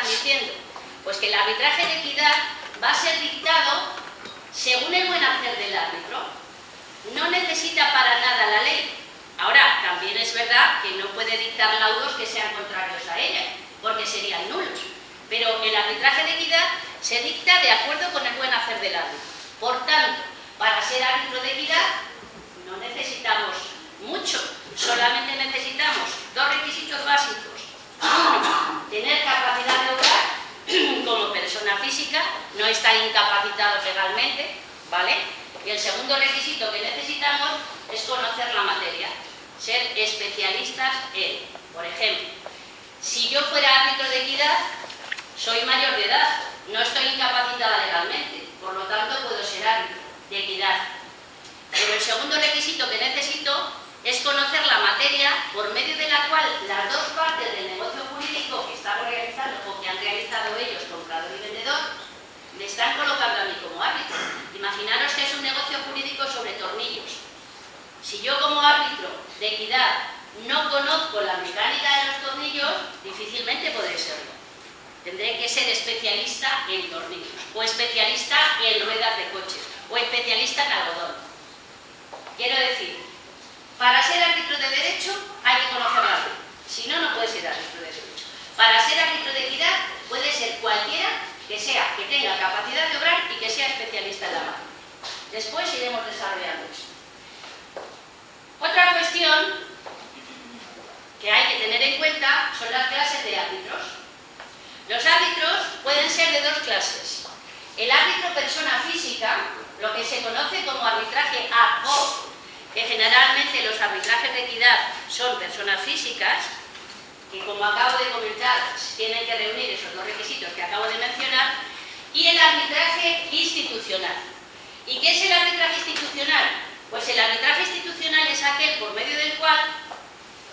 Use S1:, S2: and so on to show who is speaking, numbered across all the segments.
S1: están diciendo? Pues que el arbitraje de equidad va a ser dictado según el buen hacer del árbitro. No necesita para nada la ley. Ahora, también es verdad que no puede dictar laudos que sean contrarios a ella, porque serían nulos. Pero el arbitraje de equidad se dicta de acuerdo con el buen hacer del árbitro. Por tanto, para ser árbitro de equidad no necesitamos mucho, solamente necesitamos dos requisitos básicos. Uno, tener capacidad de obrar como persona física, no estar incapacitado legalmente, ¿vale? Y el segundo requisito que necesitamos es conocer la materia, ser especialistas en. Por ejemplo, si yo fuera árbitro de equidad, soy mayor de edad, no estoy incapacitada legalmente, por lo tanto puedo ser árbitro de equidad. Pero el segundo requisito que necesito es conocer la materia por medio de la cual las dos partes del negocio jurídico que estamos realizando o que han realizado ellos, comprador y vendedor, me están colocando a mí como árbitro. Imaginaros que es un negocio jurídico sobre tornillos. Si yo como árbitro de equidad no conozco la mecánica de los tornillos, difícilmente podré serlo. Tendré que ser especialista en tornillos, o especialista en ruedas de coches, o especialista en algodón. Quiero decir, para ser árbitro de derecho hay que conocer la ley. Si no, no puede ser árbitro de derecho. Para ser árbitro de equidad puede ser cualquiera que tenga capacidad de obrar y que sea especialista en la materia. Después iremos desarrollando eso. Otra cuestión que hay que tener en cuenta son las clases de árbitros. Los árbitros pueden ser de dos clases. El árbitro persona física, lo que se conoce como arbitraje ad hoc, que generalmente los arbitrajes de equidad son personas físicas, que como acabo de comentar tienen que reunir esos dos requisitos que acabo de mencionar, y el arbitraje institucional. ¿Y qué es el arbitraje institucional? Pues el arbitraje institucional es aquel por medio del cual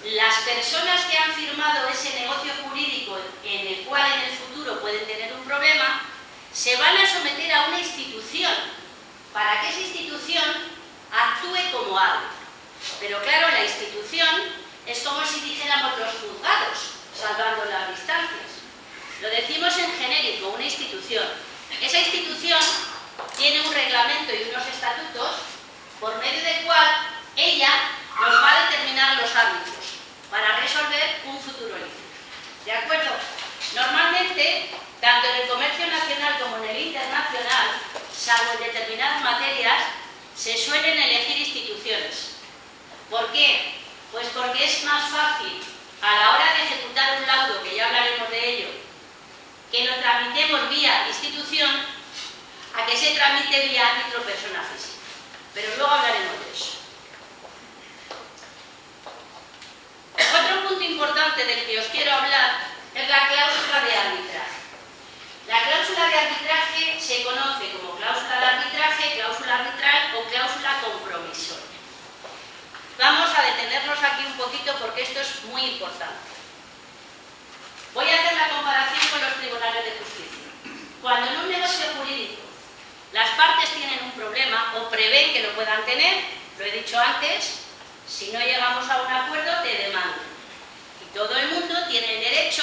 S1: las personas que han firmado ese negocio jurídico en el cual en el futuro pueden tener un problema, se van a someter a una institución para que esa institución actúe como árbitro. Pero claro, la institución es como si dijéramos los juzgados, salvando las distancias. Lo decimos en genérico, una institución. Esa institución tiene un reglamento y unos estatutos por medio del cual ella nos va a determinar los árbitros para resolver un futuro litigio. ¿De acuerdo? Normalmente, tanto en el comercio nacional como en el internacional, salvo en determinadas materias, se suelen elegir instituciones. ¿Por qué? Pues porque es más fácil a la hora de ejecutar un laudo, que ya hablaremos de ello, que lo tramitemos vía institución a que se tramite vía árbitro persona física. Pero luego hablaremos de eso. Otro punto importante del que os quiero hablar es la cláusula de arbitraje. La cláusula de arbitraje se conoce como cláusula de arbitraje, cláusula arbitral o cláusula compromisoria. Vamos a detenernos aquí un poquito porque esto es muy importante. Voy a hacer la comparación con los tribunales de justicia. Cuando en un negocio jurídico las partes tienen un problema o prevén que lo puedan tener, lo he dicho antes, si no llegamos a un acuerdo te demandan. Y todo el mundo tiene el derecho,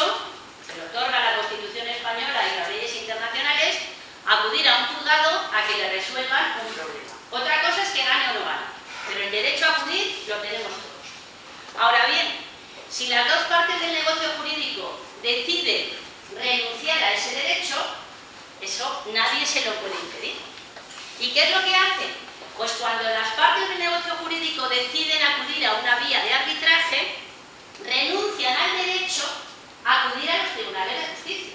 S1: se lo otorga la Constitución española y las leyes internacionales, a acudir a un juzgado a que le resuelvan un problema. Otra cosa es que gane o no gane, pero el derecho a acudir lo tenemos todos. Ahora bien, si las dos partes del negocio jurídico deciden renunciar a ese derecho, eso nadie se lo puede impedir. ¿Y qué es lo que hacen? Pues cuando las partes del negocio jurídico deciden acudir a una vía de arbitraje, renuncian al derecho a acudir a los tribunales de justicia.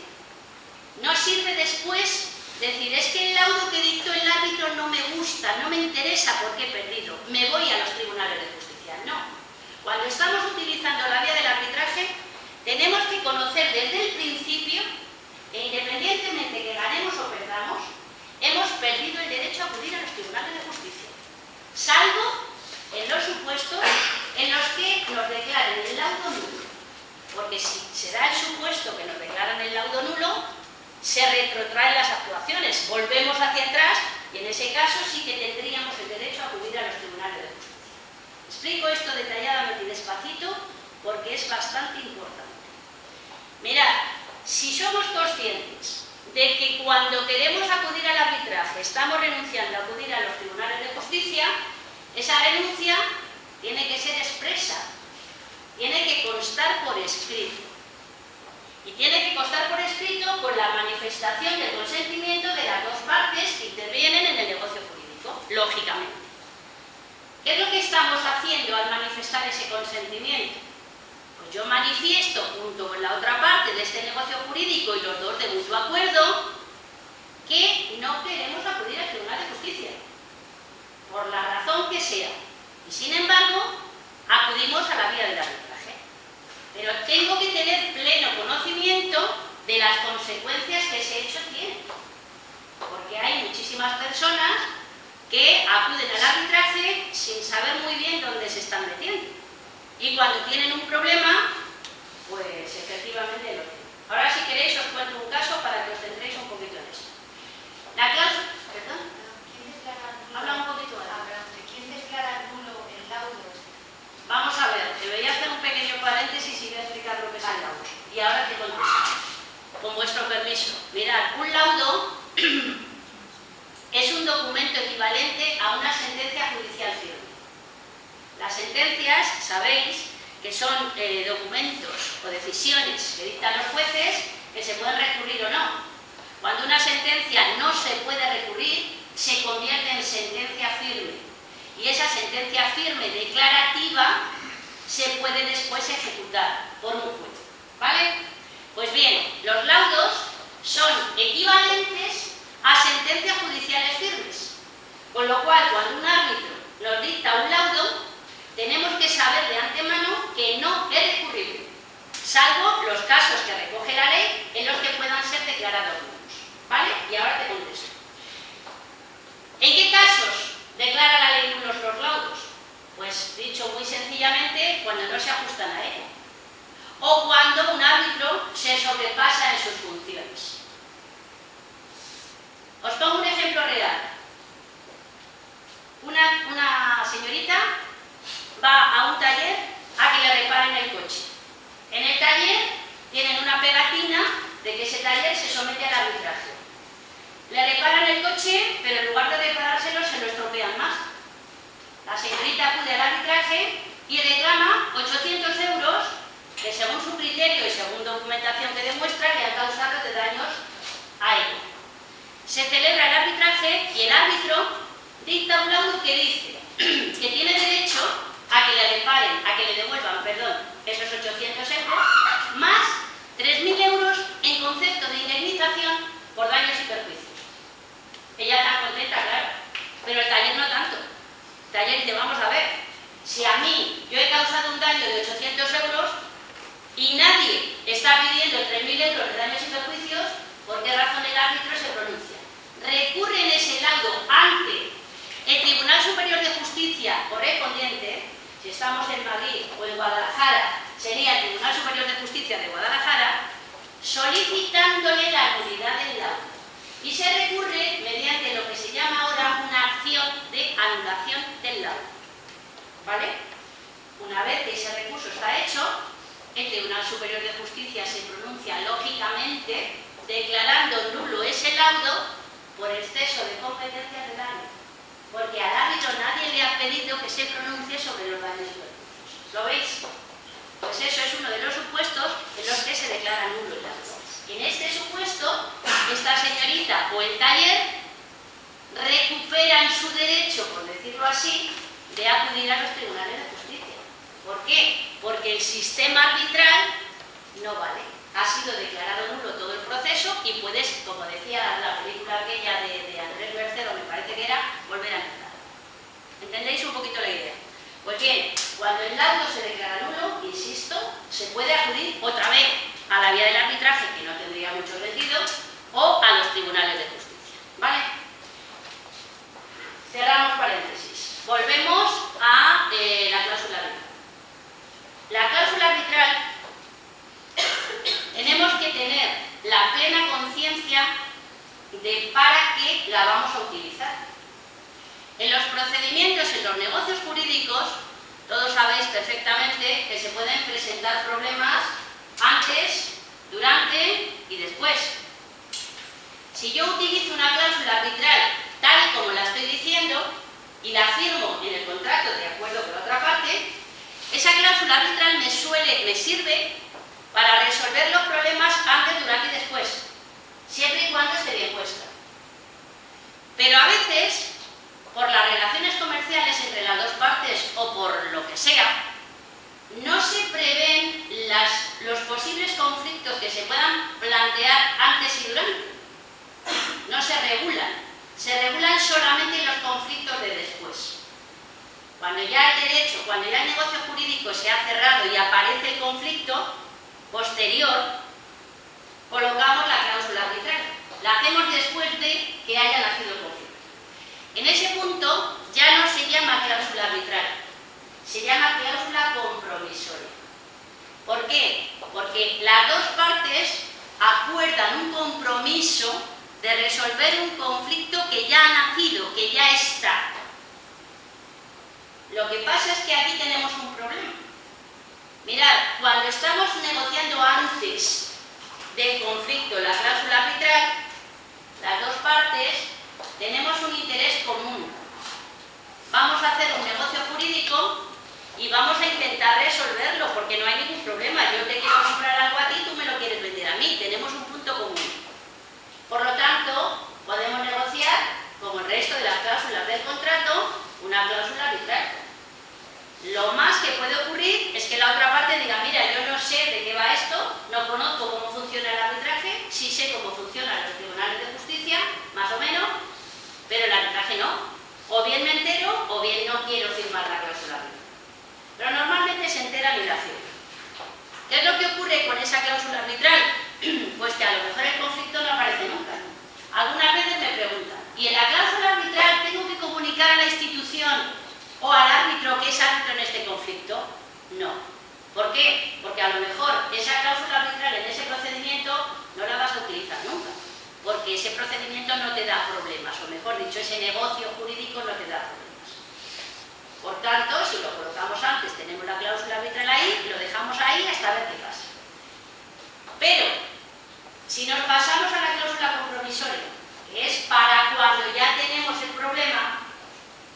S1: No sirve después decir, es que el laudo que dictó el árbitro no me gusta, no me interesa porque he perdido, me voy a los tribunales de justicia. No. Cuando estamos utilizando la vía del arbitraje, tenemos que conocer desde el principio que independientemente que ganemos o perdamos, hemos perdido el derecho a acudir a los tribunales de justicia, salvo en los supuestos en los que nos declaren el laudo nulo. Porque si se da el supuesto que nos declaran el laudo nulo, se retrotraen las actuaciones, volvemos hacia atrás y en ese caso sí que tendríamos el derecho a acudir a los tribunales de justicia. Explico esto detalladamente y despacito porque es bastante importante. Mirad, Si somos conscientes de que cuando queremos acudir al arbitraje estamos renunciando a acudir a los tribunales de justicia, esa renuncia tiene que ser expresa, tiene que constar por escrito. Y tiene que constar por escrito con la manifestación del consentimiento de las dos partes que intervienen en el negocio jurídico, lógicamente. ¿Qué es lo que estamos haciendo al manifestar ese consentimiento? Pues yo manifiesto junto con la otra parte de este negocio jurídico y los dos de mutuo acuerdo que no queremos acudir al Tribunal de Justicia, por la razón que sea. Y sin embargo, acudimos a la vía del arbitraje. Pero tengo que tener pleno conocimiento de las consecuencias que ese hecho tiene. Porque hay muchísimas personas que acuden al arbitraje sin saber muy bien dónde se están metiendo. Y cuando tienen un problema, pues efectivamente lo tienen. Ahora, si queréis, os cuento un caso para que os centréis un poquito en eso. La cláusula... ¿Perdón? Habla un poquito más.
S2: ¿Quién declara nulo el laudo?
S1: Vamos a ver, te voy a hacer un pequeño paréntesis y voy a explicar lo que es el laudo. Y ahora te contesto. Con vuestro permiso. Mirad, un laudo es un documento equivalente a una sentencia judicial firme. Las sentencias, sabéis, que son documentos o decisiones que dictan los jueces que se pueden recurrir o no. Cuando una sentencia no se puede recurrir, se convierte en sentencia firme. Y esa sentencia firme declarativa se puede después ejecutar por un juez. ¿Vale? Pues bien, los laudos son equivalentes a sentencias judiciales firmes. Con lo cual, cuando un árbitro nos dicta un laudo, tenemos que saber de antemano que no es recurrible, salvo los casos que recoge la ley en los que puedan ser declarados nulos. ¿Vale? Y ahora te contesto. ¿En qué casos declara la ley nulos los laudos? Pues dicho muy sencillamente, cuando no se ajustan a ella. O cuando un árbitro se sobrepasa en sus funciones. Os pongo un ejemplo real. Una señorita va a un taller a que le reparen el coche. En el taller tienen una pegatina de que ese taller se somete al arbitraje. Le reparan el coche, pero en lugar de reparárselo se lo estropean más. La señorita acude al arbitraje y reclama 800 euros que según su criterio y según documentación que demuestra le han causado de daños a ella. Se celebra el arbitraje y el árbitro dicta un laudo que dice que tiene derecho a que le reparen, a que le devuelvan, esos 800 euros, más 3.000 euros en concepto de indemnización por daños y perjuicios. Ella está contenta, claro, pero el taller no tanto. El taller dice, vamos a ver, si a mí yo he causado un daño de 800 euros y nadie está pidiendo 3.000 euros de daños y perjuicios, ¿por qué razón el árbitro se pronuncia? Recurre en ese laudo ante el Tribunal Superior de Justicia correspondiente. Si estamos en Madrid o en Guadalajara, sería el Tribunal Superior de Justicia de Guadalajara, solicitándole la nulidad del laudo. Y se recurre mediante lo que se llama ahora una acción de anulación del laudo. ¿Vale? Una vez que ese recurso está hecho, el Tribunal Superior de Justicia se pronuncia lógicamente declarando nulo ese laudo por exceso de competencias del árbitro. Porque al árbitro nadie le ha pedido que se pronuncie sobre los daños y perjuicios. ¿Lo veis? Pues eso es uno de los supuestos en los que se declara nulo el laudo. En este supuesto, esta señorita o el taller recuperan su derecho, por decirlo así, de acudir a los tribunales de justicia. ¿Por qué? Porque el sistema arbitral no vale. Ha sido declarado nulo todo el proceso y puedes, como decía la película aquella de Andrés Bercero, me parece que era, volver a empezar. ¿Entendéis un poquito la idea? Pues bien, cuando el laudo se declara nulo, insisto, se puede acudir otra vez a la vía del arbitraje, que no tendría mucho sentido, o a los tribunales de justicia. ¿Vale? Cerramos paréntesis. Volvemos a la cláusula arbitral. La cláusula arbitral tenemos que tener la plena conciencia de para qué la vamos a utilizar. En los procedimientos, en los negocios jurídicos, todos sabéis perfectamente que se pueden presentar problemas antes, durante y después. Si yo utilizo una cláusula arbitral tal y como la estoy diciendo y la firmo en el contrato de acuerdo con la otra parte, esa cláusula arbitral me sirve para resolver los problemas antes, durante y después, siempre y cuando esté bien puesta. Pero a veces, por las relaciones comerciales entre las dos partes o por lo que sea, no se prevén los posibles conflictos que se puedan plantear antes y durante. No se regulan solamente los conflictos de después. Cuando ya el negocio jurídico se ha cerrado y aparece el conflicto posterior, colocamos la cláusula arbitral. La hacemos después de que haya nacido el conflicto. En ese punto ya no se llama cláusula arbitral, se llama cláusula compromisoria. ¿Por qué? Porque las dos partes acuerdan un compromiso de resolver un conflicto que ya ha nacido, que ya está. Lo que pasa es que aquí tenemos un problema. Mirad, cuando estamos negociando antes del conflicto la cláusula arbitral, las dos partes tenemos un interés común. Vamos a hacer un negocio jurídico y vamos a intentar resolverlo porque no hay ningún problema. Yo te quiero comprar algo a ti y tú me lo quieres vender a mí. Tenemos un punto común. Por lo tanto, podemos negociar, como el resto de las cláusulas del contrato, una cláusula arbitral. Lo más que puede ocurrir es que la otra parte diga, mira, yo no sé de qué va esto, no conozco cómo funciona el arbitraje, sí sé cómo funcionan los tribunales de justicia, más o menos, pero el arbitraje no. O bien me entero, o bien no quiero firmar la cláusula arbitral. Pero normalmente se entera y la firma. ¿Qué es lo que ocurre con esa cláusula arbitral? Pues que a lo mejor el conflicto no aparece nunca. Algunas veces me preguntan, ¿y en la cláusula arbitral tengo que comunicar a la institución o al árbitro que es árbitro en este conflicto? No. ¿Por qué? Porque a lo mejor esa cláusula arbitral en ese procedimiento no la vas a utilizar nunca, porque ese procedimiento no te da problemas, o mejor dicho, ese negocio jurídico no te da problemas. Por tanto, si lo colocamos antes, tenemos la cláusula arbitral ahí, lo dejamos ahí hasta ver qué pasa. Pero, si nos pasamos a la cláusula compromisoria, que es para cuando ya tenemos el problema,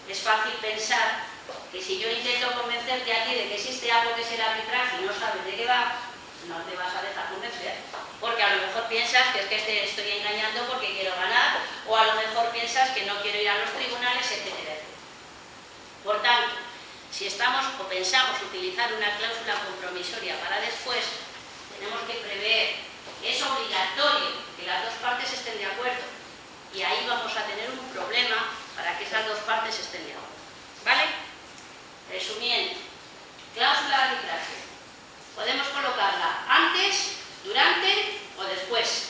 S1: es fácil pensar que si yo intento convencerte a ti de que existe algo que es el arbitraje y no sabes de qué va, no te vas a dejar convencer. Porque a lo mejor piensas que es que te estoy engañando porque quiero ganar, o a lo mejor piensas que no quiero ir a los tribunales, etcétera, etcétera. Por tanto, si estamos o pensamos utilizar una cláusula compromisoria para después, tenemos que prever que es obligatorio que las dos partes estén de acuerdo. Y ahí vamos a tener un problema para que esas dos partes estén de acuerdo. ¿Vale? Resumiendo, cláusula de arbitraje. Podemos colocarla antes, durante o después.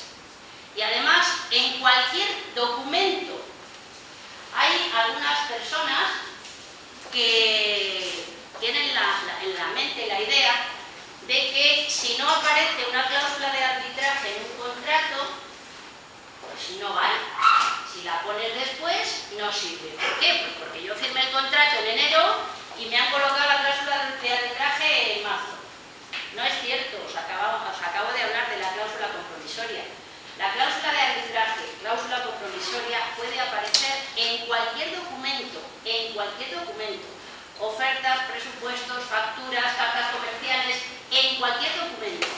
S1: Y además, en cualquier documento. Hay algunas personas que tienen en la mente la idea de que si no aparece una cláusula de arbitraje en un contrato, pues no vale. Si la pones después, no sirve. ¿Por qué? Pues porque yo firmé el contrato en enero y me han colocado la cláusula de arbitraje en marzo. No es cierto, os acabo de hablar de la cláusula compromisoria. La cláusula de arbitraje, cláusula compromisoria, puede aparecer en cualquier documento, ofertas, presupuestos, facturas, cartas comerciales, en cualquier documento.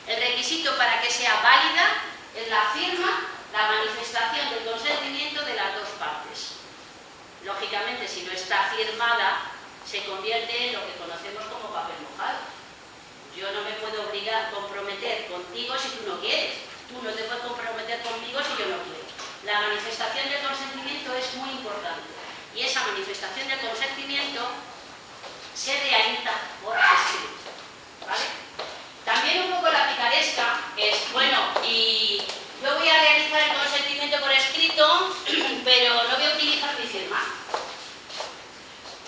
S1: El requisito para que sea válida es la firma, la manifestación del consentimiento de las dos partes. Lógicamente, si no está firmada, se convierte en lo que conocemos como papel mojado. Yo no me puedo comprometer contigo si tú no quieres. Tú no te puedes comprometer conmigo si yo no quiero. La manifestación del consentimiento es muy importante. Y esa manifestación del consentimiento se realiza por escrito. ¿Vale? También un poco la picaresca es, bueno, y yo voy a realizar el consentimiento por escrito, pero no voy a utilizar mi firma.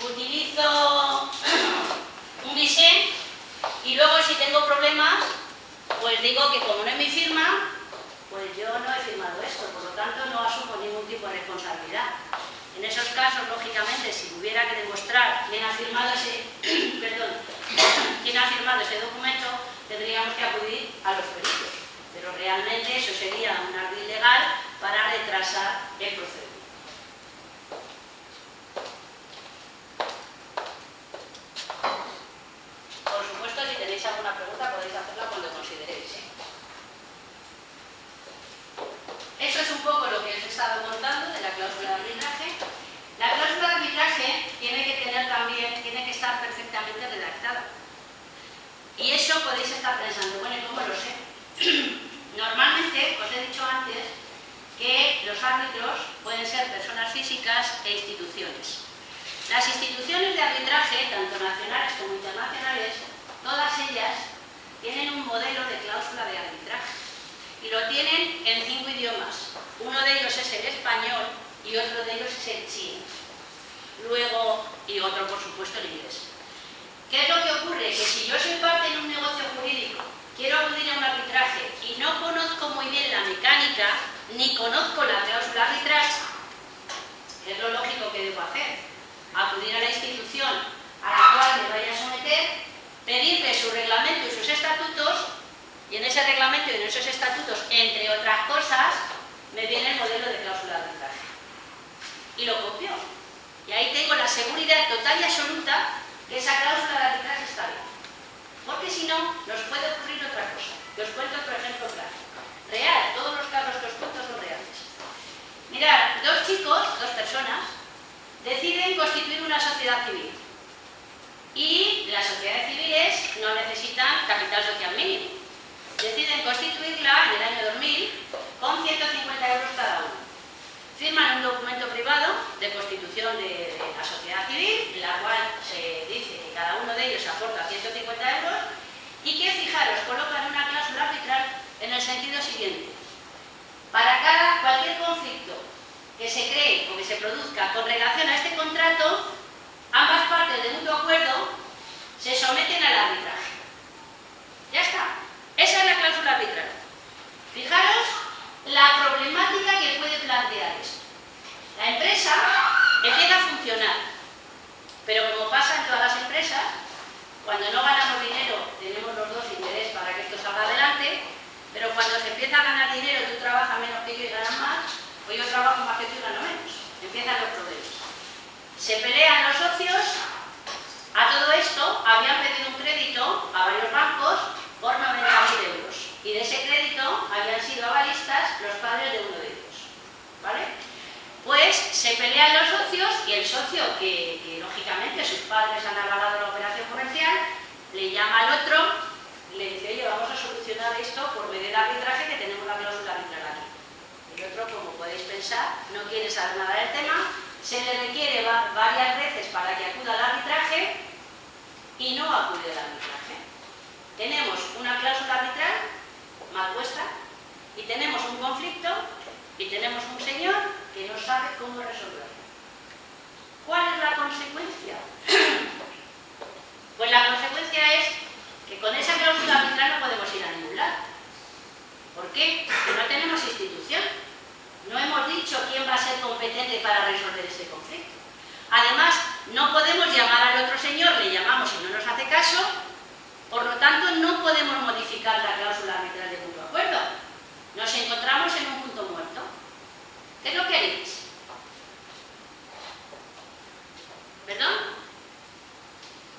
S1: Utilizo un visé y luego si tengo problemas, pues digo que como no es mi firma, pues yo no he firmado esto, por lo tanto no asumo ningún tipo de responsabilidad. En esos casos, lógicamente, si hubiera que demostrar quién ha firmado ese, quién ha firmado ese documento, tendríamos que acudir a los peritos. Pero pero realmente eso sería un ardid legal para retrasar el procedimiento. Por supuesto, si tenéis alguna pregunta podéis hacerla cuando consideréis. Eso es un poco lo que os he estado contando de la cláusula de arbitraje. La cláusula de arbitraje tiene que estar perfectamente redactada. Y eso podéis estar pensando, bueno, ¿y cómo lo sé? Normalmente, os he dicho antes, que los árbitros pueden ser personas físicas e instituciones. Las instituciones de arbitraje, tanto nacionales como internacionales, todas ellas tienen un modelo de cláusula de arbitraje y lo tienen en 5 idiomas. Uno de ellos es el español y otro de ellos es el chino. Luego, y otro por supuesto el inglés. ¿Qué es lo que ocurre? Que si yo soy parte en un negocio jurídico, quiero acudir a un arbitraje y no conozco muy bien la mecánica, ni conozco la cláusula de arbitraje, ¿qué es lo lógico que debo hacer? Acudir a la institución a la cual me vaya a someter, pedirle su reglamento y sus estatutos, y en ese reglamento y en esos estatutos, entre otras cosas, me viene el modelo de cláusula de arbitraje. Y lo copio. Y ahí tengo la seguridad total y absoluta que esa cláusula de arbitraje está bien. Porque si no, nos puede ocurrir otra cosa. Y os cuento otro ejemplo práctico. Real, todos los casos que os cuento son reales. Mirad, dos chicos, dos personas, deciden constituir una sociedad civil. Y las sociedades civiles no necesitan capital social mínimo. Deciden constituirla en el año 2000 con 150 euros cada uno. Firman un documento privado de constitución de la sociedad civil, en la cual se dice que cada uno de ellos aporta 150 euros y que, fijaros, colocan una cláusula arbitral en el sentido siguiente. Para cualquier conflicto que se cree o que se produzca con relación a este contrato, ambas partes de mutuo acuerdo se someten al arbitraje. Ya está. Esa es la cláusula arbitral. Fijaros la problemática que puede plantear esto. La empresa empieza a funcionar, pero como pasa en todas las empresas, cuando no ganamos dinero tenemos los dos interés para que esto salga adelante, pero cuando se empieza a ganar dinero, tú trabajas menos que yo y ganas más, o yo trabajo más que tú y gano menos. Empiezan los problemas. Se pelean los socios. A todo esto habían pedido un crédito a varios bancos por 90.000 euros. Y de ese crédito habían sido avalistas los padres de uno de ellos. ¿Vale? Pues se pelean los socios y el socio, que lógicamente sus padres han avalado la operación comercial, le llama al otro y le dice, oye, vamos a solucionar esto por medio del arbitraje, que tenemos la cláusula arbitral aquí. El otro, como podéis pensar, no quiere saber nada del tema, se le requiere varias veces para que acuda al arbitraje y no acude al arbitraje. Tenemos una cláusula arbitral mal puesta y tenemos un conflicto y tenemos un señor que no sabe cómo resolverlo. ¿Cuál es la consecuencia? Pues la consecuencia es que con esa cláusula arbitral no podemos ir a ningún lado. ¿Por qué? Porque no tenemos institución. No hemos dicho quién va a ser competente para resolver ese conflicto. Además, no podemos llamar al otro señor, le llamamos y no nos hace caso, por lo tanto no podemos modificar la cláusula arbitral de mutuo acuerdo. Nos encontramos en un punto muerto. ¿Qué es lo que haréis? ¿Perdón?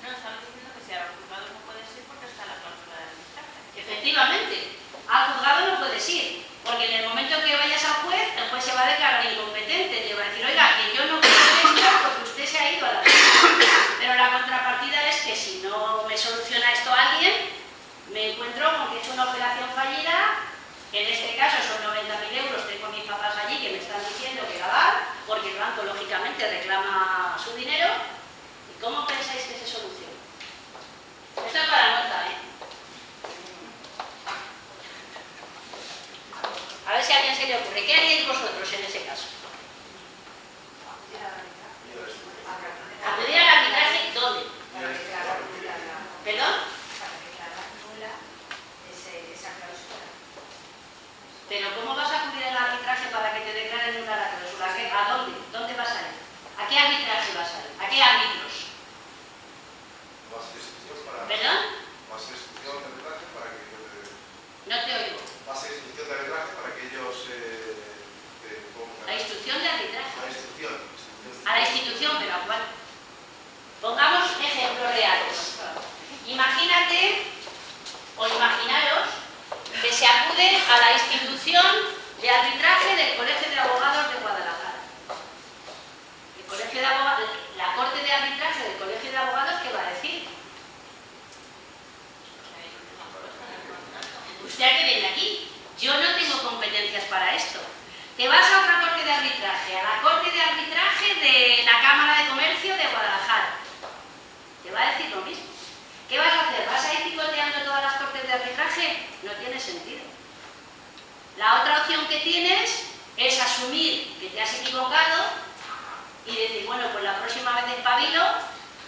S3: No, estamos diciendo que si a los juzgados no puedes ir porque está la cláusula de arbitraje.
S1: Efectivamente, al juzgado no puedes ir, porque en el momento que vayas al juez, el juez se va a declarar incompetente, te va a decir, oiga, que yo no puedo esto porque usted se ha ido a la justicia. Pero la contrapartida es que si no me soluciona esto alguien, me encuentro con que he hecho una operación fallida, que en este caso son 90.000 euros, tengo a mis papás allí que me están diciendo que la dan, porque el banco lógicamente reclama su dinero. ¿Y cómo pensáis que se soluciona? Esto es para nota, ¿eh? A ver si a alguien se le ocurre. ¿Qué haríais vosotros en ese caso? ¿Acudir al arbitraje dónde? ¿Perdón? Pero ¿cómo vas a acudir al arbitraje para que te declaren nula la cláusula? ¿A dónde? ¿Dónde vas a ir? ¿A qué arbitraje vas a ir? ¿A qué árbitros? ¿Perdón? No te oigo. imagínate o imaginaros que se acude a la institución de arbitraje del Colegio de Abogados de Guadalajara. El Colegio de Abogados, la Corte de Arbitraje del Colegio de Abogados, ¿qué va a decir? ¿Usted a qué viene aquí? Yo no tengo competencias para esto. Te vas a otra Corte de Arbitraje, a la Corte de Arbitraje de la Cámara de Comercio de Guadalajara. Te va a decir lo mismo. ¿Qué vas a hacer? ¿Vas a ir picoteando todas las Cortes de Arbitraje? No tiene sentido. La otra opción que tienes es asumir que te has equivocado y decir, bueno, pues la próxima vez espabilo,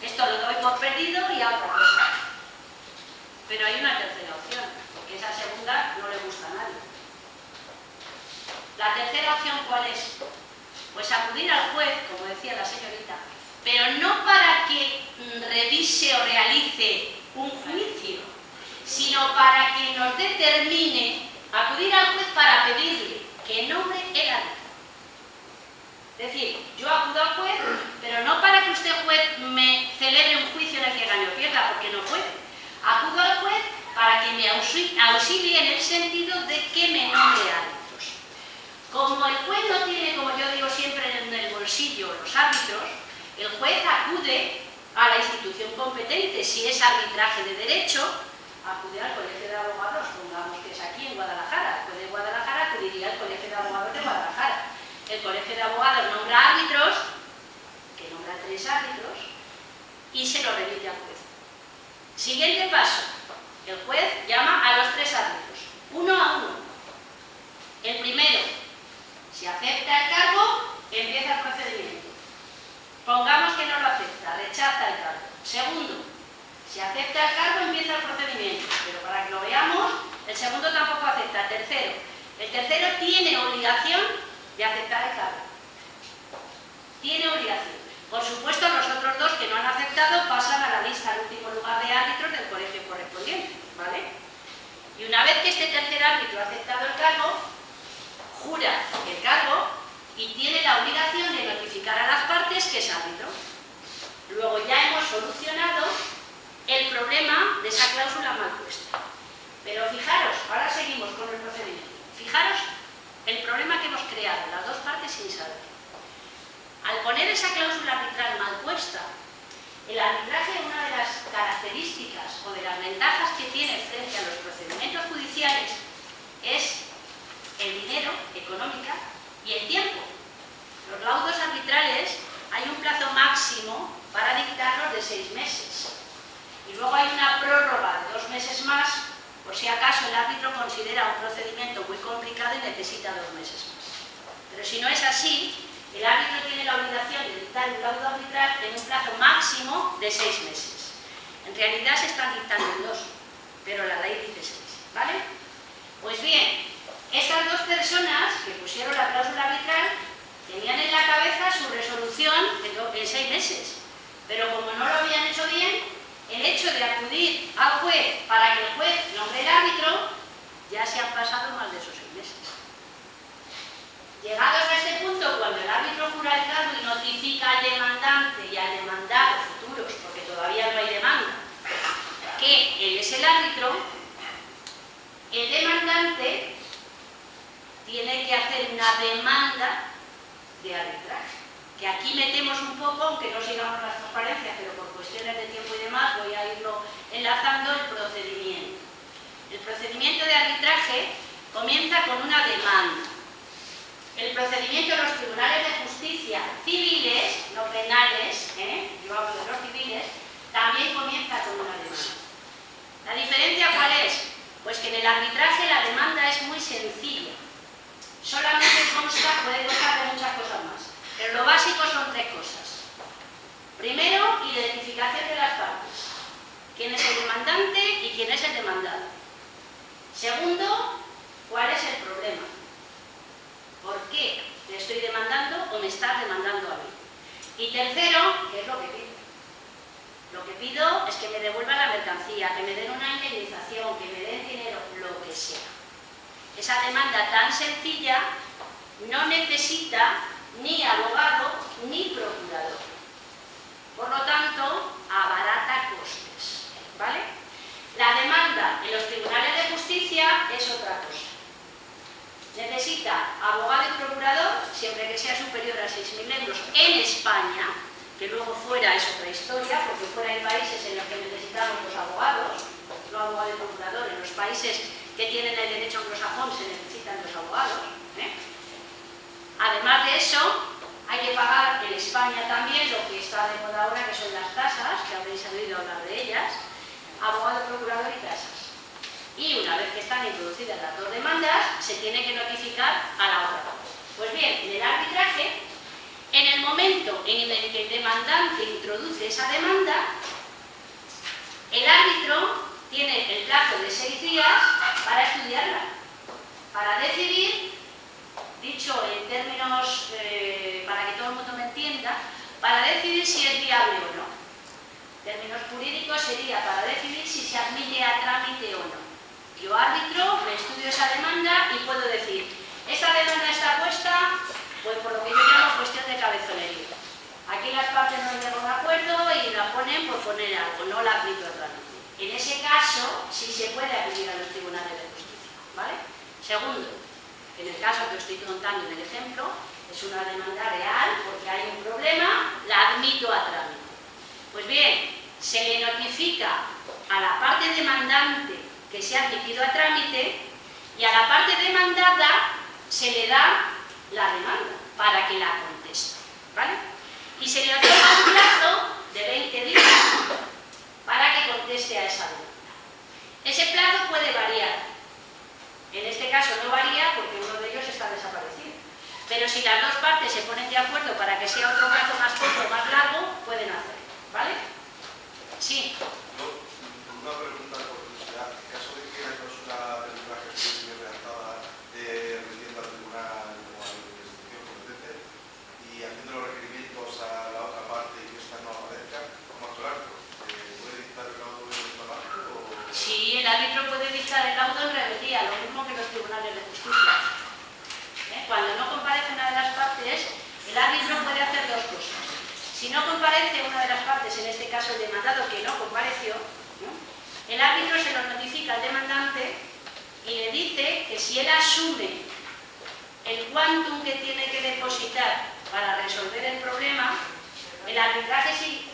S1: esto lo doy por perdido y a otra cosa. Pero hay una tercera opción, porque esa segunda no le gusta a nadie. La tercera opción, ¿cuál es? Pues acudir al juez, como decía la señorita, pero no para que revise o realice un juicio, sino para que nos determine, acudir al juez para pedirle que nombre el árbitro. Es decir, yo acudo al juez, pero no para que usted, juez, me celebre un juicio en el que gane o pierda, porque no puede. Acudo al juez para que me auxilie en el sentido de que me nombre árbitros. Como el juez no tiene, como yo digo siempre, en el bolsillo los árbitros, el juez acude a la institución competente. Si es arbitraje de derecho, acude al Colegio de Abogados, pongamos que es aquí en Guadalajara. El juez de Guadalajara acudiría al Colegio de Abogados de Guadalajara. El Colegio de Abogados nombra árbitros, que nombra 3 árbitros, y se lo remite al juez. Siguiente paso. El juez llama a los 3 árbitros, uno a uno. El primero, si acepta el cargo, empieza el procedimiento. Pongamos que no lo acepta, rechaza el cargo. Segundo, si acepta el cargo, empieza el procedimiento. Pero para que lo veamos, el segundo tampoco acepta. Tercero, el tercero tiene obligación de aceptar el cargo. Tiene obligación. Por supuesto, los otros 2 que no han aceptado pasan a la lista al último lugar de árbitros del colegio correspondiente, ¿vale? Y una vez que este tercer árbitro ha aceptado el cargo, jura el cargo y tiene la obligación de notificar a las partes que es árbitro. Luego ya hemos solucionado el problema de esa cláusula mal puesta. Pero fijaros, ahora seguimos con el procedimiento. Fijaros el problema que hemos creado, las 2 partes sin saber. Al poner esa cláusula arbitral mal puesta, el arbitraje, una de las características o de las ventajas que tiene frente a los procedimientos judiciales es el dinero, económica, y el tiempo. Los laudos arbitrales hay un plazo máximo para dictarlos de 6 meses. Y luego hay una prórroga de 2 meses más, por si acaso el árbitro considera un procedimiento muy complicado y necesita 2 meses más. Pero si no es así, el árbitro tiene la obligación de dictar un laudo arbitral en un plazo máximo de 6 meses. En realidad se están dictando en 2, pero la ley dice 6, ¿vale? Pues bien, esas 2 personas que pusieron la cláusula arbitral tenían en la cabeza su resolución en 6 meses, pero como no lo habían hecho bien, el hecho de acudir al juez para que el juez nombre el árbitro, ya se han pasado más de esos 6 meses. Llegados a este punto, cuando el árbitro jura el cargo y notifica al demandante y al demandado futuros, porque todavía no hay demanda, que él es el árbitro, el demandante tiene que hacer una demanda de arbitraje. Que aquí metemos un poco, aunque no sigamos las transparencias, pero por cuestiones de tiempo y demás voy a irlo enlazando, el procedimiento. El procedimiento de arbitraje comienza con una demanda. El procedimiento en los tribunales de justicia civiles, no penales, yo hablo de los civiles, también comienza con una demanda. ¿La diferencia cuál es? Pues que en el arbitraje la demanda es muy sencilla. Solamente puede constar de muchas cosas más, pero lo básico son 3 cosas. Primero, identificación de las partes. ¿Quién es el demandante y quién es el demandado? Segundo, ¿cuál es el problema? ¿Por qué le estoy demandando o me estás demandando a mí? Y tercero, ¿qué es lo que pido? Lo que pido es que me devuelvan la mercancía, que me den una indemnización, que me den dinero, lo que sea. Esa demanda tan sencilla no necesita ni abogado ni procurador. Por lo tanto, abarata costes, ¿vale? En los tribunales de justicia es otra cosa. Necesita abogado y procurador, siempre que sea superior a 6.000 euros en España, que luego fuera es otra historia, porque fuera hay países en los que necesitamos los abogados, no abogado y procurador. En los países que tienen el derecho anglosajón se necesitan los abogados. Además de eso, hay que pagar en España también lo que está de moda ahora, que son las tasas, que habréis oído hablar de ellas, abogado, procurador y tasas. Y una vez que están introducidas las dos demandas, se tiene que notificar a la otra parte. Pues bien, en el arbitraje, en el momento en el que el demandante introduce esa demanda, el árbitro tiene el plazo de 6 días para estudiarla, para decidir, dicho en términos para que todo el mundo me entienda, para decidir si es viable o no. En términos jurídicos sería para decidir si se admite a trámite o no. Yo árbitro, me estudio esa demanda y puedo decir, esta demanda está puesta, pues por lo que yo llamo cuestión de cabezonería. Aquí las partes no llegan a un acuerdo y la ponen por poner algo, no la admito a trámite. En ese caso, sí se puede acudir a los tribunales de justicia, ¿vale? Segundo, en el caso que os estoy contando en el ejemplo, es una demanda real porque hay un problema, la admito a trámite. Pues bien, se le notifica a la parte demandante que se ha admitido a trámite y a la parte demandada se le da la demanda para que la conteste, ¿vale? Y se le otorga un plazo de 20 días para que conteste a esa demanda. Ese plazo puede variar. En este caso no varía porque uno de ellos está desaparecido. Pero si las dos partes se ponen de acuerdo para que sea otro plazo más corto o más largo, pueden hacerlo, ¿vale? Sí.
S4: Una pregunta por curiosidad. En caso de que la cláusula del arbitraje esté redactada remitiendo al tribunal o a la institución competente y haciendo los requerimientos a la otra parte y que esta no aparezca, ¿cómo actuar? ¿Puede dictar el laudo en esta parte?
S1: Sí, el árbitro puede dictar el laudo en rebeldía, lo mismo que los tribunales de justicia. Cuando no comparece una de las partes, el árbitro puede hacer dos cosas. Si no comparece una de las partes, en este caso el demandado que no compareció, el árbitro se lo notifica al demandante y le dice que si él asume el quantum que tiene que depositar para resolver el problema, el arbitraje sí.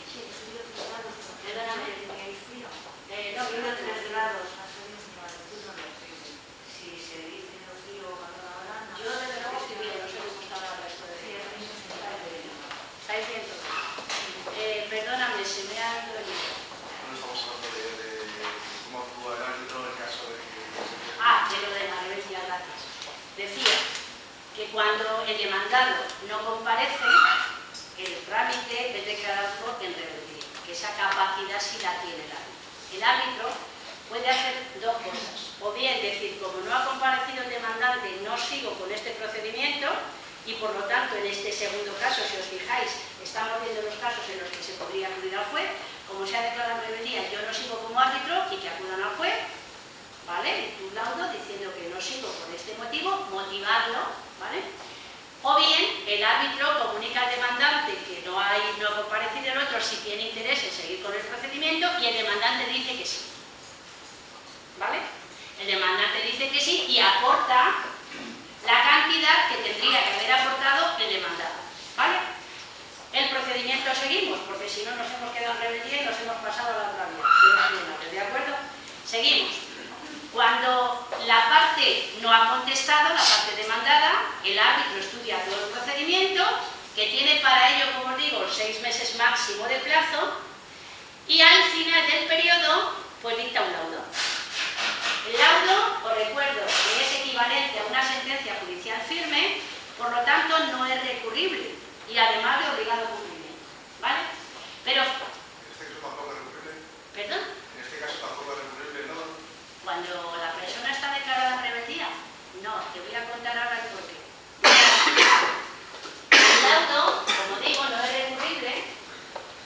S1: Perdóname. No, yo no tengo grados.
S3: Si se dice sí o ahora,
S1: Yo desde luego estoy bien, no sé cómo está el resto de días. ¿Estáis viendo? Perdóname, se me ha ido el libro.
S4: No estamos hablando de cómo actúa el árbitro en caso de que...
S1: De lo de la rebeldía, gracias. Decía que cuando el demandado no comparece, el trámite es declarado en rebeldía, que esa capacidad sí la tiene el árbitro. El árbitro puede hacer dos cosas, o bien decir, como no ha comparecido el demandante, no sigo con este procedimiento y por lo tanto en este segundo caso, si os fijáis, estamos viendo los casos en los que se podría acudir al juez, como se ha declarado en rebeldía, yo no sigo como árbitro y que acudan al juez, ¿vale? Un laudo diciendo que no sigo por este motivo, motivarlo, ¿vale? O bien el árbitro comunica al demandante que no ha comparecido el otro si tiene interés en seguir con el procedimiento y el demandante dice que sí, ¿vale? El demandante dice que sí y aporta la cantidad que tendría que haber aportado el demandado, ¿vale? El procedimiento seguimos, porque si no nos hemos quedado en rebeldía y nos hemos pasado a la otra vía, ¿de acuerdo? Seguimos. Cuando la parte no ha contestado, la parte demandada, el árbitro estudia todo el procedimiento, que tiene para ello, como os digo, 6 meses máximo de plazo, y al final del periodo, pues dicta un laudo. El laudo, os recuerdo, que es equivalente a una sentencia judicial firme, por lo tanto no es recurrible, y además de obligado cumplimiento, ¿vale? Pero...
S4: ¿En este caso tampoco es recurrible?
S1: ¿Perdón?
S4: En este caso tampoco es recurrible, ¿no?
S1: Cuando la persona está declarada en rebeldía, no, te voy a contar ahora el porqué. El laudo, como digo, no es recurrible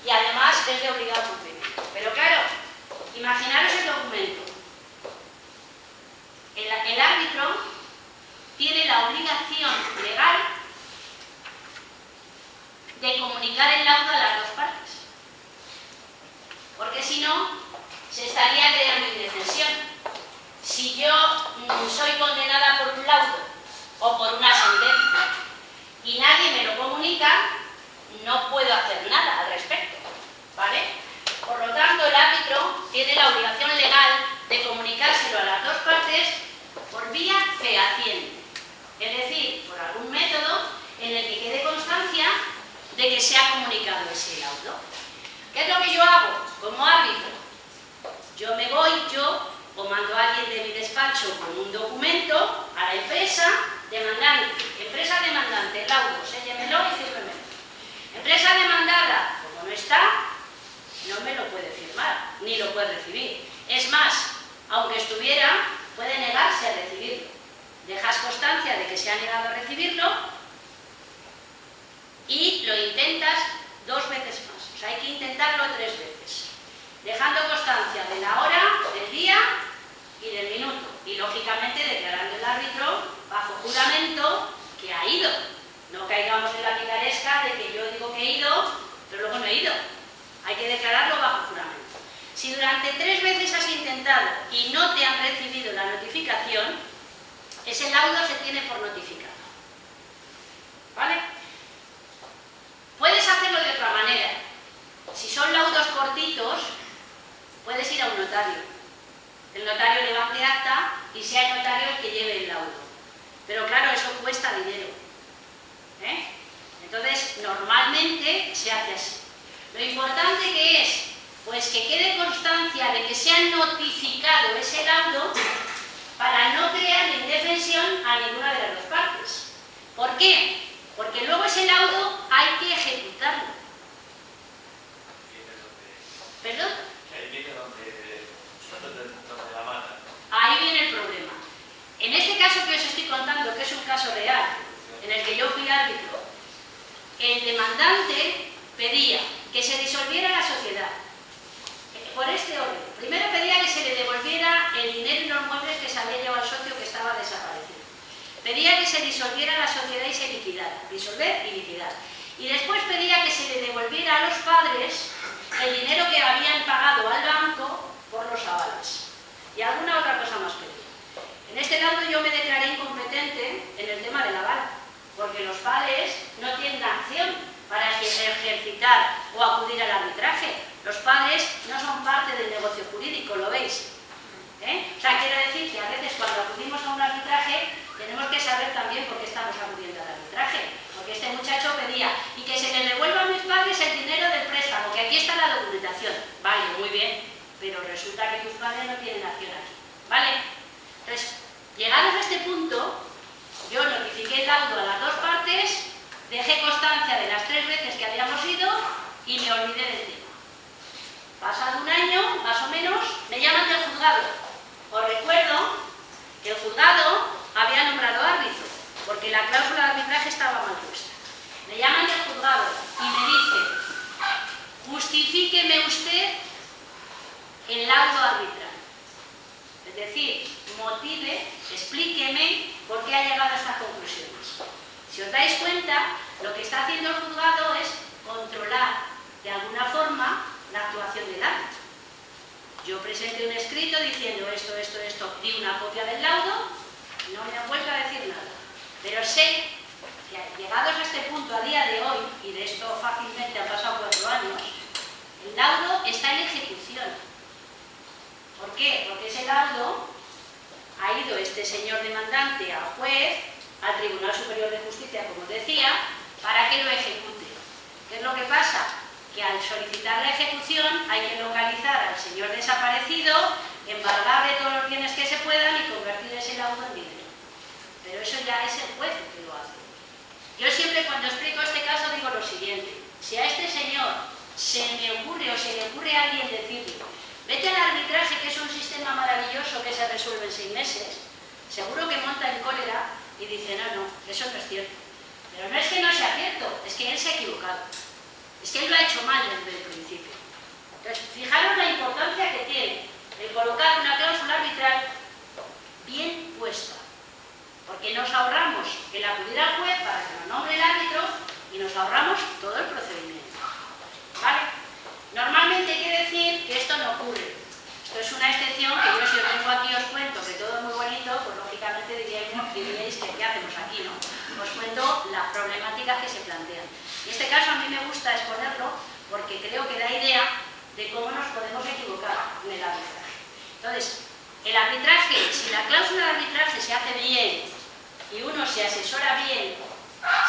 S1: y además es de obligado cumplimiento. Pero claro, imaginaros el documento. El árbitro tiene la obligación legal de comunicar el laudo a las dos partes. Porque si no, se estaría creando indefensión. que yo hago como árbitro? Yo me voy, o mando a alguien de mi despacho con un documento a la empresa demandante, laudo, séllemelo y fírmemelo. Empresa demandada, como no está, no me lo puede firmar, ni lo puede recibir. Es más, aunque estuviera, puede negarse a recibirlo. Dejas constancia de que se ha negado a recibirlo y lo intentas 2 veces más. O sea, hay que intentarlo 3 veces. Dejando constancia de la hora, del día y del minuto. Y lógicamente declarando el árbitro bajo juramento que ha ido. No caigamos en la picaresca de que yo digo que he ido, pero luego no he ido. Hay que declararlo bajo juramento. Si durante 3 veces has intentado y no te han recibido la notificación, ese laudo se tiene por notificado. ¿Vale? Puedes hacerlo de otra manera. Si son laudos cortitos, puedes ir a un notario. El notario levante acta y sea el notario el que lleve el laudo. Pero claro, eso cuesta dinero. Entonces, normalmente se hace así. Lo importante que es, pues que quede constancia de que se ha notificado ese laudo para no crear indefensión a ninguna de las 2 partes. ¿Por qué? Porque luego ese laudo hay que ejecutarlo. ¿Perdón?
S5: Ahí viene donde la mata.
S1: Ahí viene el problema. En este caso que os estoy contando, que es un caso real, en el que yo fui árbitro, el demandante pedía que se disolviera la sociedad. Por este orden. Primero pedía que se le devolviera el dinero y los muebles que se había llevado al socio que estaba desaparecido. Pedía que se disolviera la sociedad y se liquidara. Disolver y liquidar. Y después pedía que se le devolviera a los padres el dinero que habían pagado al banco por los avales. Y alguna otra cosa más pedía. En este lado yo me declaré incompetente en el tema del aval, porque los padres no tienen acción para ejercitar o acudir al arbitraje. Los padres no son parte del negocio jurídico, ¿lo veis? O sea, quiero decir que a veces cuando acudimos a un arbitraje tenemos que saber también por qué estamos acudiendo al arbitraje. Porque este muchacho pedía, y que se le devuelva a mis padres el dinero del préstamo, que aquí está la documentación. Vale, muy bien, pero resulta que tus padres no tienen acción aquí. ¿Vale? Entonces, llegados a este punto, yo notifiqué el laudo a las 2 partes, dejé constancia de las 3 veces que habíamos ido y me olvidé del tema. Pasado un año, más o menos, me llaman del juzgado. Os recuerdo que el juzgado había nombrado árbitro, porque la cláusula de arbitraje estaba mal puesta. Me llaman del juzgado y me dicen, justifíqueme usted el laudo arbitral. Es decir, motive, explíqueme por qué ha llegado a estas conclusiones. Si os dais cuenta, lo que está haciendo el juzgado es controlar de alguna forma la actuación del árbitro. Yo presenté un escrito diciendo esto, di una copia del laudo, no me han vuelto a decir nada. Pero sé que llegados a este punto a día de hoy, y de esto fácilmente han pasado 4 años, el laudo está en ejecución. ¿Por qué? Porque ese laudo ha ido este señor demandante al juez, al Tribunal Superior de Justicia, como os decía, para que lo ejecute. ¿Qué es lo que pasa? Que al solicitar la ejecución hay que localizar al señor desaparecido, embargarle todos los bienes que se puedan y convertir ese laudo en dinero. Pero eso ya es el juez el que lo hace. Yo siempre cuando explico este caso digo lo siguiente: si a este señor se me ocurre o se le ocurre a alguien decirle vete al arbitraje, que es un sistema maravilloso que se resuelve en 6 meses, seguro que monta en cólera y dice no, eso no es cierto. Pero no es que no sea cierto, es que él se ha equivocado. Es que él lo ha hecho mal desde el principio. Entonces, fijaros la importancia que tiene el colocar una cláusula arbitral bien puesta. Porque nos ahorramos el acudir al juez para que nos nombre el árbitro y nos ahorramos todo el procedimiento. ¿Vale? Normalmente hay que decir que esto no ocurre. Esto es una excepción que yo si os vengo aquí os cuento que todo es muy bonito, pues lógicamente diríais que ¿qué hacemos aquí, no? Os cuento las problemáticas que se plantean. Y este caso a mí me gusta exponerlo porque creo que da idea de cómo nos podemos equivocar en el arbitraje. Entonces, el arbitraje, si la cláusula de arbitraje se hace bien y uno se asesora bien,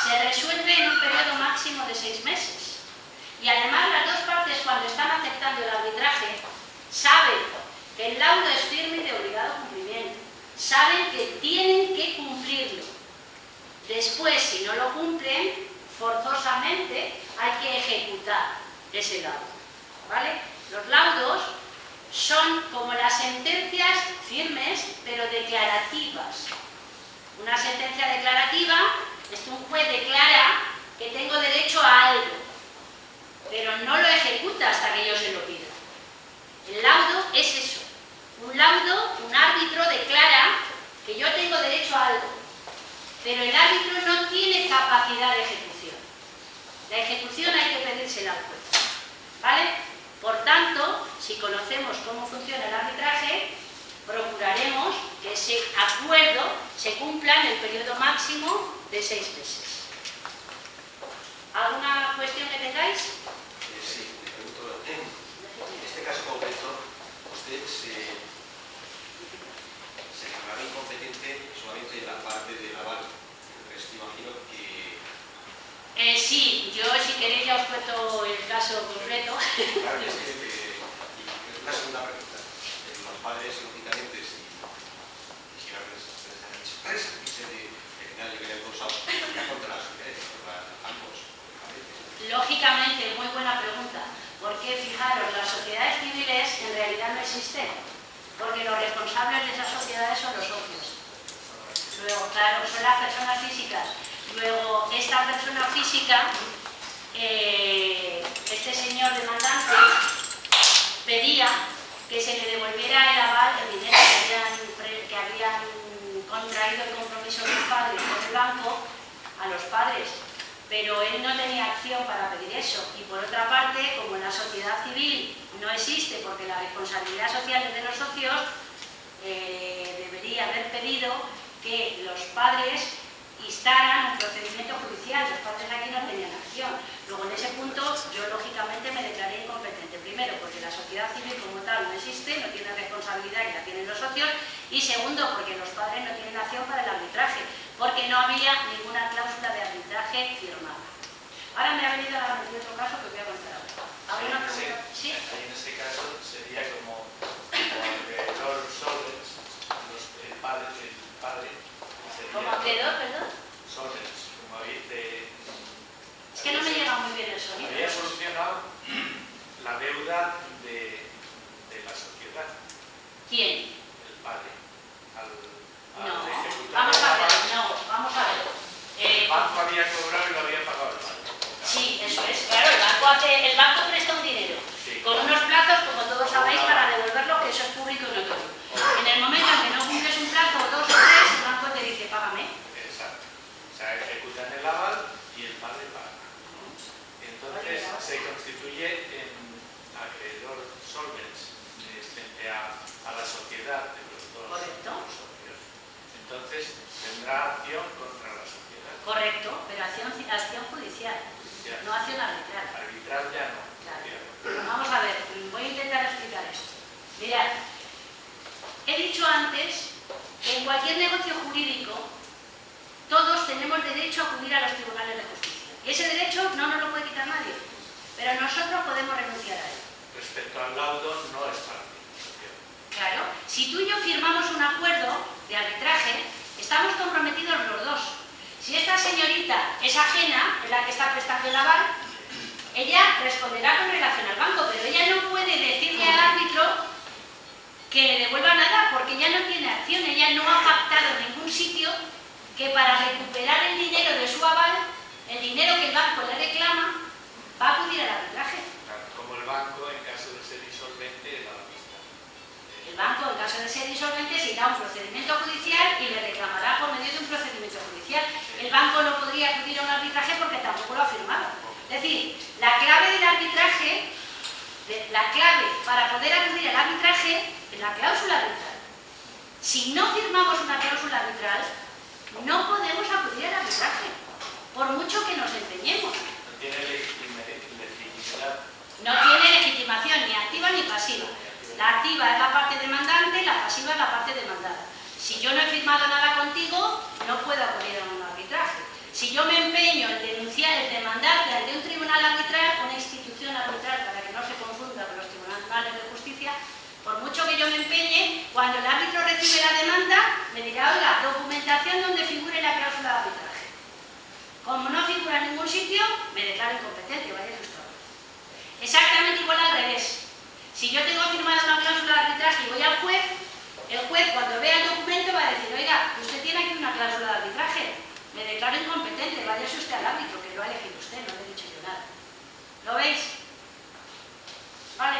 S1: se resuelve en un periodo máximo de 6 meses. Y además las dos partes, cuando están aceptando el arbitraje, saben que el laudo es firme y de obligado cumplimiento. Saben que tienen que cumplirlo. Después, si no lo cumplen, forzosamente hay que ejecutar ese laudo, ¿vale? Los laudos son como las sentencias firmes, pero declarativas. Una sentencia declarativa es que un juez declara que tengo derecho a algo, pero no lo ejecuta hasta que yo se lo pida. El laudo es eso. Un laudo, un árbitro declara que yo tengo derecho a algo, pero el árbitro no tiene capacidad de ejecución. La ejecución hay que pedírsela al juez, ¿vale? Por tanto, si conocemos cómo funciona el arbitraje, procuraremos que ese acuerdo se cumpla en el periodo máximo de 6 meses. ¿Alguna cuestión que tengáis?
S5: Sí, le pregunto, en este caso concreto, usted se declaraba incompetente solamente en la parte del aval. El resto imagino que...
S1: Sí, yo si queréis ya os cuento el caso concreto.
S5: Claro, es que y una segunda pregunta. Los padres, lógicamente, si quisieran resarcirse de que nadie hubiera causado contra las mujeres, contra ambos.
S1: Lógicamente, muy buena pregunta, porque fijaros, las sociedades civiles en realidad no existen, porque los responsables de esas sociedades son los socios. Luego, claro, son las personas físicas. Luego, esta persona física, este señor demandante, pedía que se le devolviera el aval del dinero que habían contraído el compromiso de los padres con el banco a los padres. Pero él no tenía acción para pedir eso. Y por otra parte, como en la sociedad civil no existe, porque la responsabilidad social es de los socios, debería haber pedido que los padres instaran un procedimiento judicial. Los padres aquí no tenían acción. Luego, en ese punto, yo lógicamente me declaré incompetente. Primero, porque la sociedad civil como tal no existe, no tiene responsabilidad y la tienen los socios. Y segundo, porque los padres no tienen acción para el arbitraje, porque no había ninguna cláusula de arbitraje firmada. Ahora me ha venido a la mente otro caso que os voy a contar ahora. ¿Alguna pregunta? ¿Sí?
S6: En este caso sería como acreedor solvens, el padre sería...
S1: ¿Como acreedor, perdón?
S6: Solvens, como dice...
S1: Es que no me llega muy bien el sonido.
S6: Había solucionado la deuda de la sociedad.
S1: ¿Quién?
S6: El padre.
S1: No, vamos a ver, vamos a ver.
S6: El banco había cobrado y lo había pagado el banco.
S1: Sí, eso es, claro, el banco presta un dinero,
S6: Sí.
S1: con unos plazos, como todos sabéis, para devolverlo, que eso es público y notorio. En el momento en que no cumples un plazo, 2 o 3, el banco te dice, págame.
S6: Exacto. O sea, ejecutan el aval y el padre paga. Entonces se constituye en acreedor solvens frente a la sociedad de los dos socios. Entonces tendrá acción contra la sociedad.
S1: Correcto, pero acción judicial, no acción arbitral.
S6: Arbitral ya no.
S1: Claro. Vamos a ver, voy a intentar explicar esto. Mirad, he dicho antes que en cualquier negocio jurídico todos tenemos derecho a acudir a los tribunales de justicia. Y ese derecho no nos lo puede quitar nadie, pero nosotros podemos renunciar a él.
S6: Respecto al laudo, no es fácil.
S1: Claro, si tú y yo firmamos un acuerdo de arbitraje, estamos comprometidos los dos. Si esta señorita es ajena, es la que está prestando el aval, ella responderá con relación al banco, pero ella no puede decirle al árbitro que le devuelva nada, porque ella no tiene acción, ella no ha pactado en ningún sitio que para recuperar el dinero de su aval, el dinero que el banco le reclama, va a acudir al arbitraje.
S6: Como el banco, en caso de ser insolvente, da la pista.
S1: El banco, en caso de ser insolvente, se irá a un procedimiento judicial y le reclamará por medio de un procedimiento judicial. El banco no podría acudir a un arbitraje porque tampoco lo ha firmado. Es decir, la clave del arbitraje, la clave para poder acudir al arbitraje es la cláusula arbitral. Si no firmamos una cláusula arbitral, no podemos acudir al arbitraje, por mucho que nos empeñemos.
S6: No tiene legitimidad.
S1: No tiene legitimación ni activa ni pasiva. La activa es la parte demandante, la pasiva es la parte demandada. Si yo no he firmado nada contigo, no puedo acudir a un arbitraje. Si yo me empeño en denunciar, en demandarte ante un tribunal arbitral, una institución
S7: Cuando el árbitro recibe la demanda, me dirá, oiga, documentación donde figure la cláusula de arbitraje. Como no figura en ningún sitio, me declaro incompetente, vaya usted. Exactamente igual al revés. Si yo tengo firmada una cláusula de arbitraje y voy al juez, el juez cuando vea el documento va a decir, oiga, usted tiene aquí una cláusula de arbitraje, me declaro incompetente, váyase usted al árbitro, que lo ha elegido usted, no le he dicho yo nada. ¿Lo veis? ¿Vale?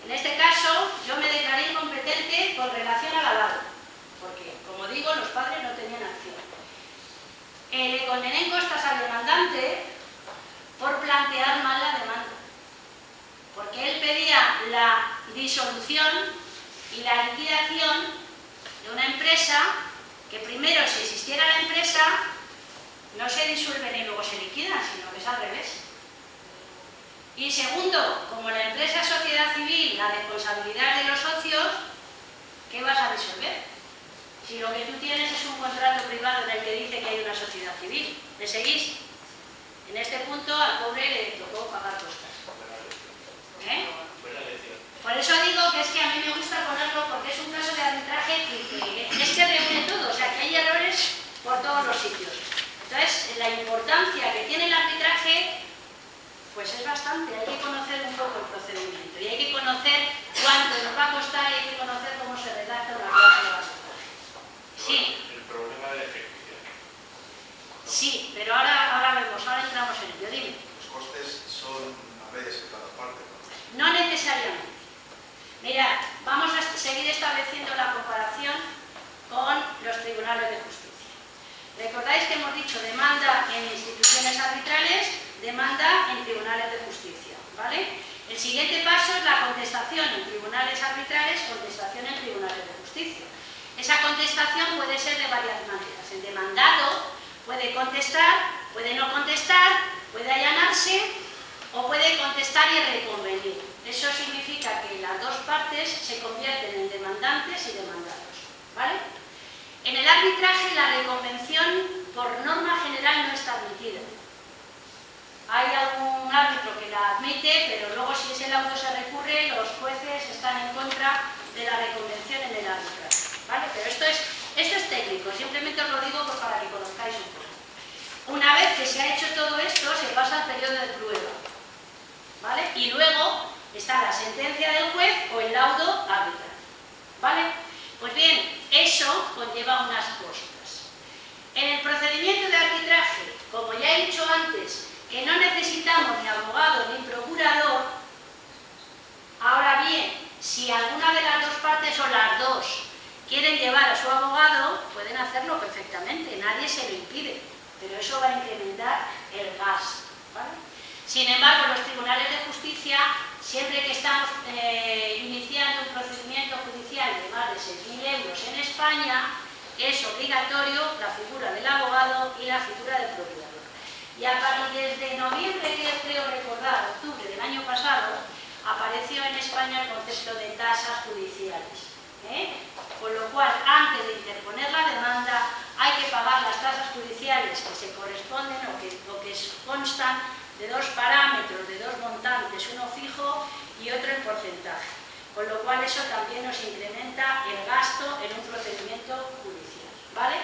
S7: En este caso, yo me declaré incompetente con relación al aval, porque, como digo, los padres no tenían acción. Le condené en costas al demandante por plantear mal la demanda, porque él pedía la disolución y la liquidación de una empresa que primero, si existiera la empresa, no se disuelven y luego se liquidan, sino que es al revés. Y segundo, como la empresa es sociedad civil, la responsabilidad de los socios, ¿qué vas a disolver? Si lo que tú tienes es un contrato privado en el que dice que hay una sociedad civil. ¿Me seguís? En este punto al pobre le tocó pagar costas. Por eso digo que es que a mí me gusta ponerlo porque es un caso de arbitraje que es que reúne todo, o sea que hay errores por todos los sitios. Entonces, la importancia que tiene el arbitraje pues es bastante, hay que conocer un poco el procedimiento y hay que conocer cuánto nos va a costar y hay que conocer cómo se redacta una cláusula de arbitraje. Sí.
S6: El problema de ejecución.
S7: Sí, pero ahora vemos, ahora entramos en ello. Dime.
S4: Los costes son a veces en cada parte, ¿no?
S7: No necesariamente. Mirad, vamos a seguir estableciendo la comparación con los tribunales de justicia. Recordáis que hemos dicho demanda en instituciones arbitrales, demanda en tribunales de justicia, ¿vale? El siguiente paso es la contestación en tribunales arbitrales, contestación en tribunales de justicia. Esa contestación puede ser de varias maneras. El demandado puede contestar, puede no contestar, puede allanarse o puede contestar y reconvenir. Eso significa que las dos partes se convierten en demandantes y demandados, ¿vale? En el arbitraje la reconvención por norma general no está admitida. Hay algún árbitro que la admite, pero luego si ese laudo se recurre, los jueces están en contra de la reconvención en el arbitraje, ¿vale? Pero esto es técnico, simplemente os lo digo pues para que conozcáis un poco. Una vez que se ha hecho todo esto, se pasa al periodo de prueba, ¿vale? Y luego está la sentencia del juez o el laudo arbitral, ¿vale? Pues bien, eso conlleva unas costas. En el procedimiento de arbitraje, como ya he dicho antes, que no necesitamos ni abogado ni procurador, ahora bien, si alguna de las dos partes o las dos quieren llevar a su abogado, pueden hacerlo perfectamente, nadie se lo impide, pero eso va a incrementar el gasto, ¿vale? Sin embargo, los tribunales de justicia, siempre que estamos iniciando un procedimiento judicial de más de 6.000 euros en España, es obligatorio la figura del abogado y la figura del procurador. Y a partir de noviembre, que creo recordar, octubre del año pasado, apareció en España el concepto de tasas judiciales. Con lo cual, antes de interponer la demanda, hay que pagar las tasas judiciales que se corresponden o que constan de dos parámetros, de dos montantes, uno fijo y otro en porcentaje. Con lo cual, eso también nos incrementa el gasto en un procedimiento judicial, ¿vale?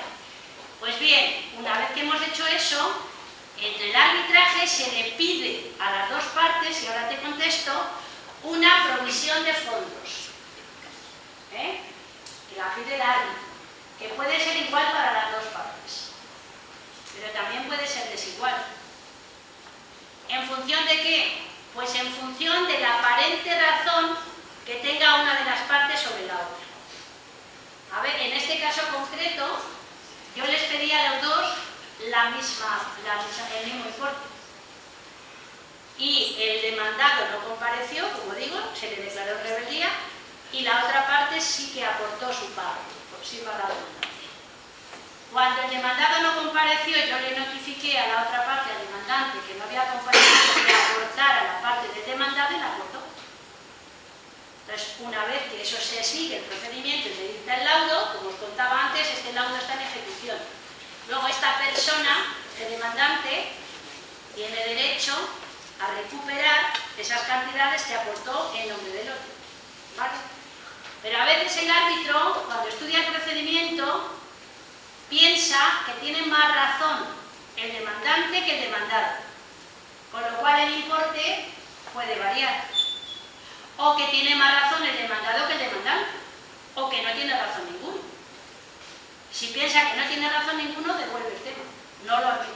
S7: Pues bien, una vez que hemos hecho eso, entre el arbitraje se le pide a las dos partes, y ahora te contesto, una provisión de fondos, que la pide el árbitro, que puede ser igual para las dos partes, pero también puede ser desigual. ¿En función de qué? Pues en función de la aparente razón que tenga una de las partes sobre la otra. A ver, en este caso concreto, yo les pedí a los dos el mismo importe. Y el demandado no compareció, como digo, se le declaró rebeldía, y la otra parte sí que aportó su parte, sí para la redundancia. Cuando el demandado no compareció, yo le notifiqué a la otra parte, al demandante, que no había comparecido, que aportara la parte del demandado y la aportó. Entonces, una vez que eso se sigue el procedimiento y se dicta el laudo, como os contaba antes, este laudo está en ejecución. Luego esta persona, el demandante, tiene derecho a recuperar esas cantidades que aportó en nombre del otro, ¿vale? Pero a veces el árbitro, cuando estudia el procedimiento, piensa que tiene más razón el demandante que el demandado, con lo cual el importe puede variar. O que tiene más razón el demandado que el demandante, o que no tiene razón ninguno. Si piensa que no tiene razón ninguno, devuelve el tema, no lo arbitra.